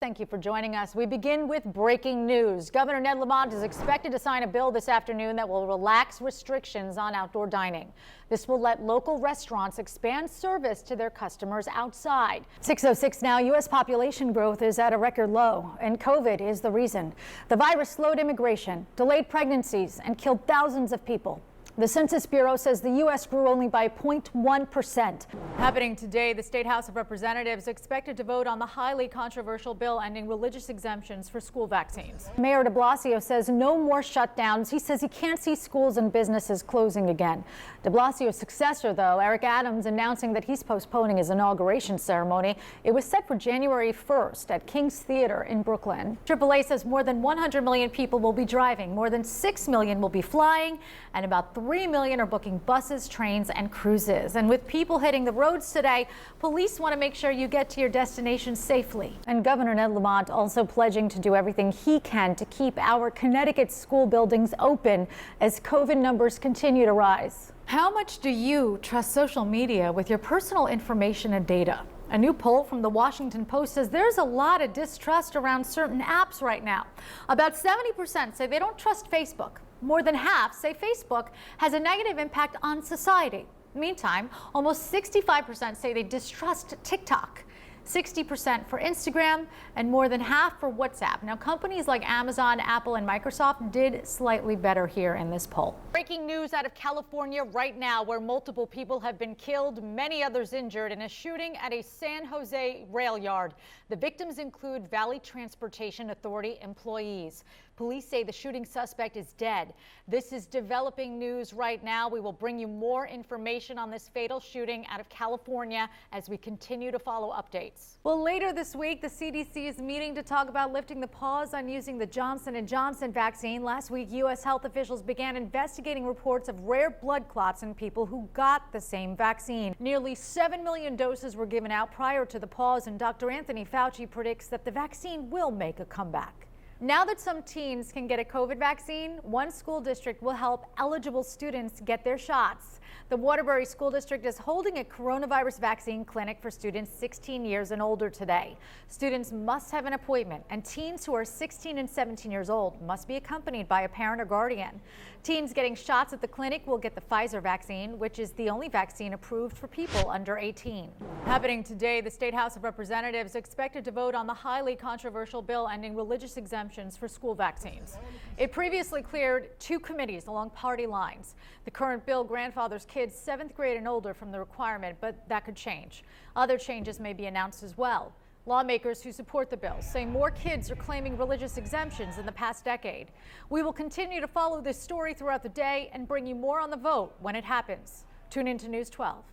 Thank you for joining us. We begin with breaking news. Governor Ned Lamont is expected to sign a bill this afternoon that will relax restrictions on outdoor dining. This will let local restaurants expand service to their customers outside. 6:06 now. U.S. population growth is at a record low, and COVID is the reason. The virus slowed immigration, delayed pregnancies, and killed thousands of people. The Census Bureau says the U.S. grew only by 0.1%. Happening today, the State House of Representatives expected to vote on the highly controversial bill ending religious exemptions for school vaccines. Mayor de Blasio says no more shutdowns. He says he can't see schools and businesses closing again. De Blasio's successor, though, Eric Adams, announcing that he's postponing his inauguration ceremony. It was set for January 1st at King's Theater in Brooklyn. AAA says more than 100 million people will be driving, more than 6 million will be flying, and about 3 million are booking buses, trains, and cruises. And with people hitting the roads today, police want to make sure you get to your destination safely. And Governor Ned Lamont also pledging to do everything he can to keep our Connecticut school buildings open as COVID numbers continue to rise. How much do you trust social media with your personal information and data? A new poll from the Washington Post says there's a lot of distrust around certain apps right now. About 70% say they don't trust Facebook. More than half say Facebook has a negative impact on society. Meantime, almost 65% say they distrust TikTok, 60% for Instagram, and more than half for WhatsApp. Now, companies like Amazon, Apple, and Microsoft did slightly better here in this poll. Breaking news out of California right now, where multiple people have been killed, many others injured in a shooting at a San Jose rail yard. The victims include Valley Transportation Authority employees. Police say the shooting suspect is dead. This is developing news right now. We will bring you more information on this fatal shooting out of California as we continue to follow updates. Well, later this week, the CDC is meeting to talk about lifting the pause on using the Johnson & Johnson vaccine. Last week, U.S. health officials began investigating reports of rare blood clots in people who got the same vaccine. Nearly 7 million doses were given out prior to the pause, and Dr. Anthony Fauci predicts that the vaccine will make a comeback. Now that some teens can get a COVID vaccine, one school district will help eligible students get their shots. The Waterbury School District is holding a coronavirus vaccine clinic for students 16 years and older today. Students must have an appointment, and teens who are 16 and 17 years old must be accompanied by a parent or guardian. Teens getting shots at the clinic will get the Pfizer vaccine, which is the only vaccine approved for people under 18. Happening today, the State House of Representatives expected to vote on the highly controversial bill ending religious exemptions for school vaccines. It previously cleared 2 committees along party lines. The current bill grandfathers kids 7th grade and older from the requirement, but that could change. Other changes may be announced as well. Lawmakers who support the bill say more kids are claiming religious exemptions in the past decade. We will continue to follow this story throughout the day and bring you more on the vote when it happens. Tune in to News 12.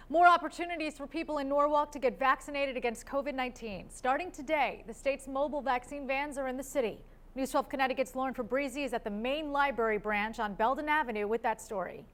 More opportunities for people in Norwalk to get vaccinated against COVID-19. Starting today, the state's mobile vaccine vans are in the city. News 12 Connecticut's Lauren Fabrizi is at the main library branch on Belden Avenue with that story.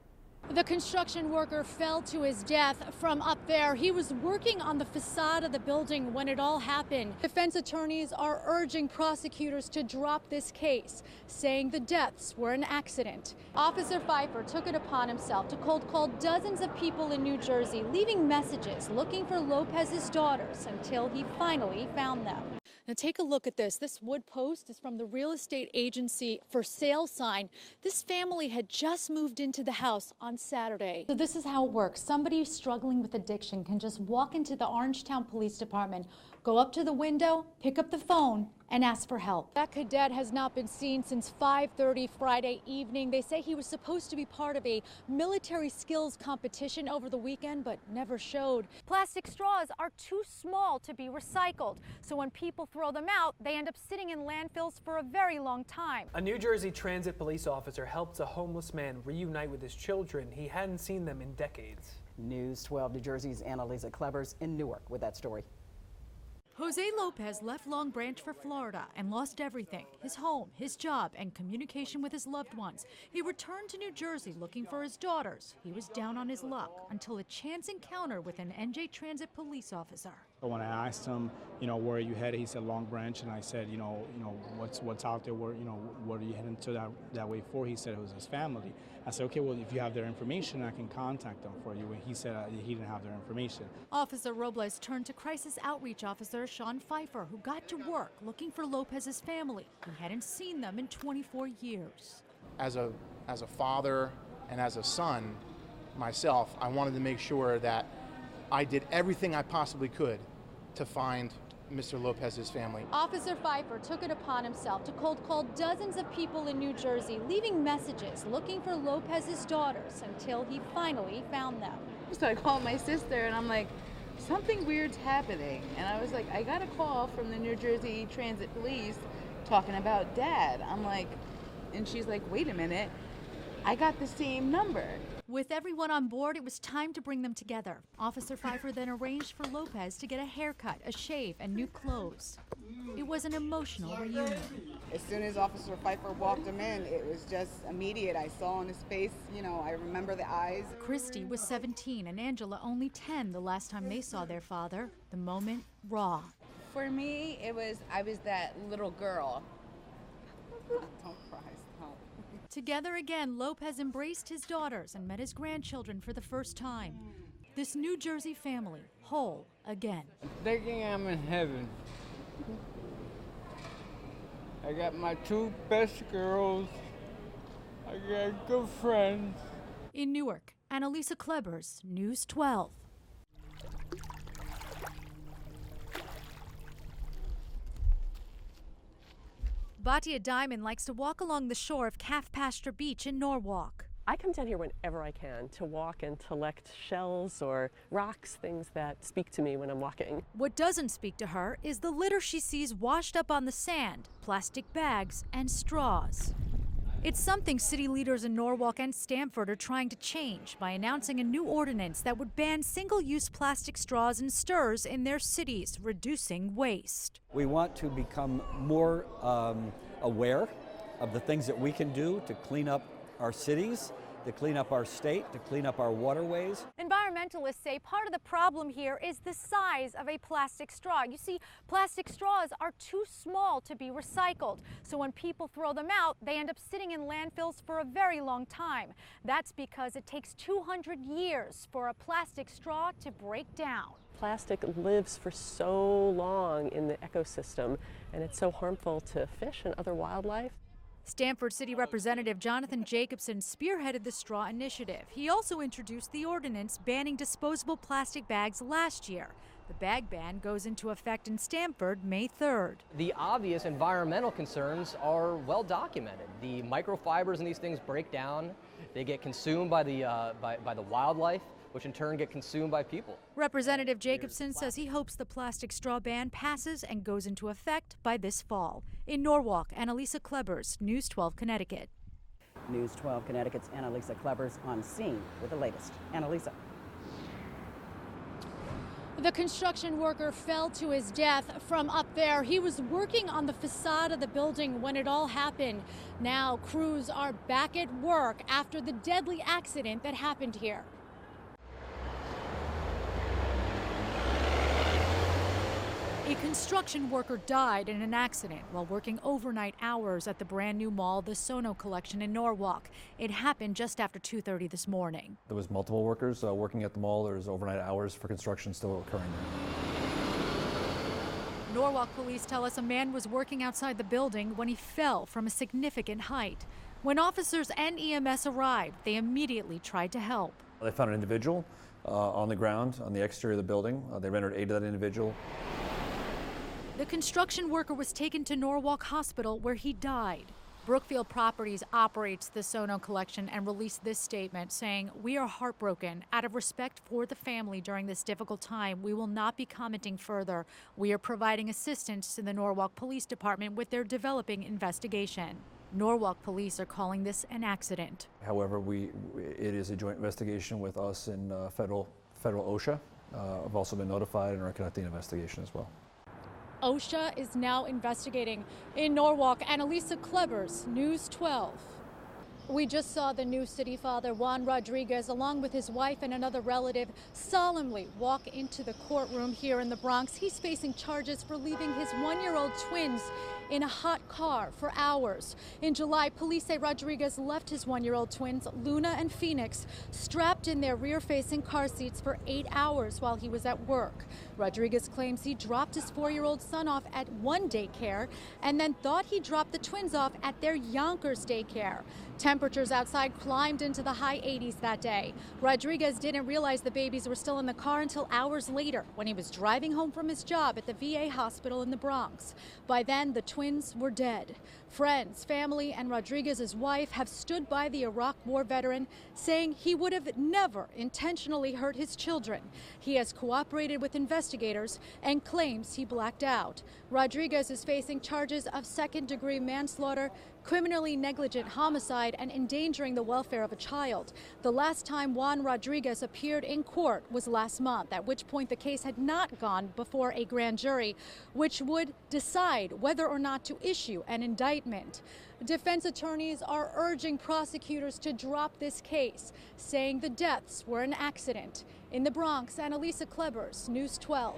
The construction worker fell to his death from up there. He was working on the facade of the building when it all happened. Defense attorneys are urging prosecutors to drop this case, saying the deaths were an accident. Officer Pfeiffer took it upon himself to cold call dozens of people in New Jersey, leaving messages looking for Lopez's daughters until he finally found them. Now take a look at this. This wood post is from the real estate agency for sale sign. This family had just moved into the house on Saturday. So this is how it works. Somebody struggling with addiction can just walk into the Orangetown Police Department, go up to the window, pick up the phone, and ask for help. That cadet has not been seen since 5:30 Friday evening. They say he was supposed to be part of a military skills competition over the weekend, but never showed. Plastic straws are too small to be recycled, so when people throw them out, they end up sitting in landfills for a very long time. A New Jersey Transit police officer helped a homeless man reunite with his children. He hadn't seen them in decades. News 12 New Jersey's Annalisa Klebers in Newark with that story. Jose Lopez left Long Branch for Florida and lost everything, his home, his job, and communication with his loved ones. He returned to New Jersey looking for his daughters. He was down on his luck until a chance encounter with an NJ Transit police officer. When I asked him, where are you headed? He said Long Branch, and I said, what's out there? Where, what are you heading to that way for? He said it was his family. I said, okay, well, if you have their information, I can contact them for you. And he said he didn't have their information. Officer Robles turned to crisis outreach officer Sean Pfeiffer, who got to work looking for Lopez's family. He hadn't seen them in 24 years. As a father and as a son myself, I wanted to make sure that I did everything I possibly could to find Mr. Lopez's family. Officer Pfeiffer took it upon himself to cold call dozens of people in New Jersey, leaving messages looking for Lopez's daughters until he finally found them. So I called my sister and I'm like, something weird's happening. And I was like, I got a call from the New Jersey Transit Police talking about Dad. I'm like, and she's like, wait a minute, I got the same number. With everyone on board, it was time to bring them together. Officer Pfeiffer then arranged for Lopez to get a haircut, a shave, and new clothes. It was an emotional reunion. As soon as Officer Pfeiffer walked him in, it was just immediate. I saw on his face, I remember the eyes. Christy was 17 and Angela only 10 the last time they saw their father. The moment, raw. For me, I was that little girl. Don't cry, stop. Together again, Lopez embraced his daughters and met his grandchildren for the first time. This New Jersey family, whole again. Thinking I'm in heaven. I got my two best girls. I got good friends. In Newark, Annalisa Klebers, News 12. Batia Diamond likes to walk along the shore of Calf Pasture Beach in Norwalk. I come down here whenever I can to walk and collect shells or rocks, things that speak to me when I'm walking. What doesn't speak to her is the litter she sees washed up on the sand, plastic bags, and straws. It's something city leaders in Norwalk and Stamford are trying to change by announcing a new ordinance that would ban single-use plastic straws and stirrers in their cities, reducing waste. We want to become more aware of the things that we can do to clean up our cities, to clean up our state, to clean up our waterways. Environmentalists say part of the problem here is the size of a plastic straw. You see, plastic straws are too small to be recycled. So when people throw them out, they end up sitting in landfills for a very long time. That's because it takes 200 years for a plastic straw to break down. Plastic lives for so long in the ecosystem, and it's so harmful to fish and other wildlife. Stamford City Representative Jonathan Jacobson spearheaded the straw initiative. He also introduced the ordinance banning disposable plastic bags last year. The bag ban goes into effect in Stamford May 3rd. The obvious environmental concerns are well documented. The microfibers in these things break down. They get consumed by the wildlife, which in turn get consumed by people. Representative Jacobson says he hopes the plastic straw ban passes and goes into effect by this fall. In Norwalk, Annalisa Klebers, News 12 Connecticut. News 12 Connecticut's Annalisa Klebers on scene with the latest. Annalisa. The construction worker fell to his death from up there. He was working on the facade of the building when it all happened. Now crews are back at work after the deadly accident that happened here. A construction worker died in an accident while working overnight hours at the brand new mall, the Sono Collection in Norwalk. It happened just after 2:30 this morning. There was multiple workers working at the mall. There was overnight hours for construction still occurring there. Norwalk police tell us a man was working outside the building when he fell from a significant height. When officers and EMS arrived, they immediately tried to help. They found an individual on the ground on the exterior of the building. They rendered aid to that individual. The construction worker was taken to Norwalk Hospital where he died. Brookfield Properties operates the Sono Collection and released this statement saying, "We are heartbroken. Out of respect for the family during this difficult time, we will not be commenting further. We are providing assistance to the Norwalk Police Department with their developing investigation." Norwalk police are calling this an accident. However, it is a joint investigation with us and federal OSHA. I've also been notified and are conducting an investigation as well. OSHA is now investigating. In Norwalk, Annalisa Klebers, News 12. We just saw the new city father, Juan Rodriguez, along with his wife and another relative, solemnly walk into the courtroom here in the Bronx. He's facing charges for leaving his one-year-old twins in a hot car for hours. In July, police say Rodriguez left his one-year-old twins, Luna and Phoenix, strapped in their rear-facing car seats for 8 hours while he was at work. Rodriguez claims he dropped his 4-year-old son off at one daycare and then thought he dropped the twins off at their Yonkers daycare. Temperatures outside climbed into the high 80s that day. Rodriguez didn't realize the babies were still in the car until hours later when he was driving home from his job at the VA hospital in the Bronx. By then, the twins were dead. Friends, family, and Rodriguez's wife have stood by the Iraq War veteran, saying he would have never intentionally hurt his children. He has cooperated with investigators and claims he blacked out. Rodriguez is facing charges of second-degree manslaughter, criminally negligent homicide, and endangering the welfare of a child. The last time Juan Rodriguez appeared in court was last month, at which point the case had not gone before a grand jury, which would decide whether or not to issue an indictment. Defense attorneys are urging prosecutors to drop this case, saying the deaths were an accident. In the Bronx, Annalisa Klebers, News 12.